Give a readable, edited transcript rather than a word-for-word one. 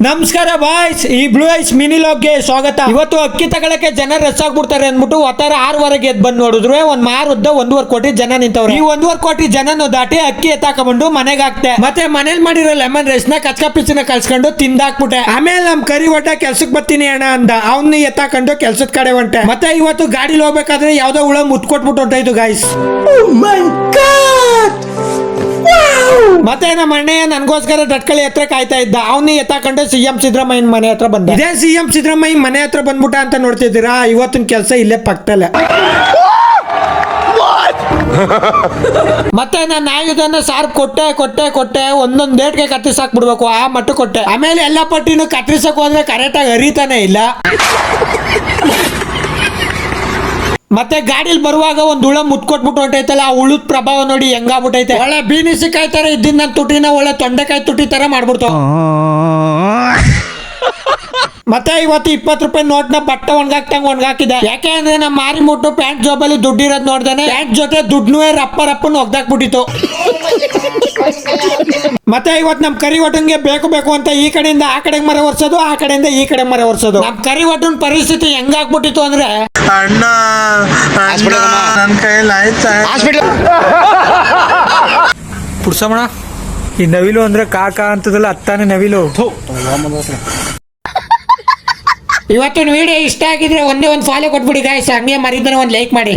ನಮಸ್ಕಾರ ಬಾಯ್ಸ್, ಈ blue eyes mini ಲಾಗ್ಗೆ ಸ್ವಾಗತ. ಇವತ್ತು ಅಕ್ಕಿ ತಗೊಳಕ್ಕೆ ಜನ ರಸ್ ಆಗ್ಬಿಡ್ತಾರೆ ಅಂದ್ಬಿಟ್ಟು ಒತ್ತರ 6ವರೆಗೆ ಎದ್ದು ಬಂದು ನೋಡಿದ್ರು ಒಂದ್ ಮಾರುದ್ದ 1.5 ಕೋಟಿ ಜನ ನಿಂತವ್ರೆ. ಈ 1.5 ಕೋಟಿ ಜನನು ದಾಟಿ ಅಕ್ಕಿ ಎತ್ತಾಕೊಂಡ್ಬಂದು ಮನೆಗೆ ಹಾಕ್ತೆ. ಮತ್ತೆ ಮನೇಲಿ ಮಾಡಿರೋ ಲೆಮನ್ ರೈಸ್ ನ ಕಚ್ಕ ಪಿಚ್ಚನ ಕಳ್ಸ್ಕೊಂಡು ತಿಂದಾಕ್ಬಿಟ್ಟೆ. ಆಮೇಲೆ ನಮ್ ಕರಿ ಒಟ್ಟ ಕೆಲ್ಸಕ್ಕೆ ಬರ್ತೀನಿ ಅಣ್ಣ ಅಂದ. ಅವ್ನ ಎತ್ತಾಕೊಂಡು ಕೆಲ್ಸದ ಕಡೆ ಹೊಂಟೆ. ಮತ್ತೆ ಇವತ್ತು ಗಾಡಿಲಿ ಹೋಗ್ಬೇಕಾದ್ರೆ ಯಾವ್ದೋ ಹುಳ ಮುತ್ಕೊಟ್ಬಿಟ್ಟು ಹೊಂಟಾಯ್ತು ಗಾಯ್ಸ್. ಮತ್ತೆ ನಮ್ಮ ಅಣ್ಣಯ್ಯ ನನ್ಗೋಸ್ಕರ ಡಟ್ಕಳಿ ಹತ್ರ ಕಾಯ್ತಾ ಇದ್ದ. ಅವನ್ನ ಎತ್ತಾಕೊಂಡು ಸಿಎಂ ಸಿದ್ದರಾಮಯ್ಯನ ಮನೆ ಹತ್ರ ಬಂದ. ಇದೇ ಸಿಎಂ ಸಿದ್ದರಾಮಯ್ಯ ಮನೆ ಹತ್ರ ಬಂದ್ಬಿಟ್ಟ ಅಂತ ನೋಡ್ತಿದ್ದೀರಾ? ಇವತ್ತಿನ ಕೆಲಸ ಇಲ್ಲೇ ಪಕ್ಕದಲ್ಲೇ. ಮತ್ತೆ ನಾನು ಆಯುಧನ ಸಾರ್ ಕೊಟ್ಟೆ ಒಂದೊಂದ್ ಡೇಟ್ಗೆ ಕತ್ತರಿಸಾಕ್ಬಿಡ್ಬೇಕು ಆ ಮಟ್ಟ ಕೊಟ್ಟೆ. ಆಮೇಲೆ ಎಲ್ಲ ಪಟ್ಟಿನೂ ಕತ್ತರಿಸಕ್ ಹೋದ್ರೆ ಕರೆಕ್ಟ್ ಆಗಿ ಹರಿತಾನೆ ಇಲ್ಲ. ಮತ್ತೆ ಗಾಡಿಲಿ ಬರುವಾಗ ಒಂದ್ ಹುಳ ಮುತ್ಕೊಟ್ಬಿಟ್ಟು ಹೊಂಟೈತಲ್ಲ, ಆ ಹುಳದ ಪ್ರಭಾವ ನೋಡಿ ಹೆಂಗಾಗ್ಬಿಟ್ಟೈತೆ. ಒಳ್ಳೆ ಬೀನಿಸಿಕಾಯಿ ತರ ಇದ್ದಿದ್ ನನ್ನ ತುಟಿನ ಒಳ್ಳೆ ತೊಂಡೆಕಾಯಿ ತುಟಿ ತರ ಮಾಡ್ಬಿಡ್ತು. ಮತ್ತೆ ಇವತ್ತು 20 ರೂಪಾಯಿ ನೋಟ್ನ ಬಟ್ಟೆ ಒಣಗಾಕಿದೆ. ಯಾಕೆ ಅಂದ್ರೆ ನಮ್ಮ ಮಾರಿ ಮುಟ್ಟು ಪ್ಯಾಂಟ್ ಜಾಬಲ್ಲಿ ದುಡ್ಡಿರೋದ್ ನೋಡ್ದಾನೆ ಪ್ಯಾಂಟ್ ಜೊತೆ ದುಡ್ಡು ರಪ್ಪನ್ನು ಒಗ್ದಾಕ್ಬಿಟ್ಟಿತ್ತು. ಮತ್ತೆ ಇವತ್ತು ನಮ್ ಕರಿ ಒಟ್ಟನ್ಗೆ ಬೇಕು ಅಂತ ಈ ಕಡೆಯಿಂದ ಆ ಕಡೆಗೆ ಮರ ಒರ್ಸೋದು, ಆ ಕಡೆಯಿಂದ ಈ ಕಡೆ ಮರ ಒರ್ಸೋದು. ನಮ್ ಕರಿ ಒಟ್ಟನ್ ಪರಿಸ್ಥಿತಿ ಹೆಂಗಾಗ್ಬಿಟ್ಟಿತ್ತು ಅಂದ್ರೆ ಅಣ್ಣ ನನ್ನ ಕೈಯಲ್ಲಿ ಆಯ್ತಾ ಪುಡ್ಸಮಣ. ಈ ನವಿಲು ಅಂದ್ರೆ ಕಾಕ ಅಂತದಲ್ಲ, ಅತ್ತಾನೆ ನವಿಲು. ಇವತ್ತಿನ ವಿಡಿಯೋ ಇಷ್ಟ ಆಗಿದ್ರೆ ಒಂದೇ ಒಂದು ಫಾಲೋ ಕೊಟ್ಬಿಡಿ ಗಾಯ್ಸ್. ಹಂಗೆ ಮರಿದ್ರೆ ಒಂದು ಲೈಕ್ ಮಾಡಿ.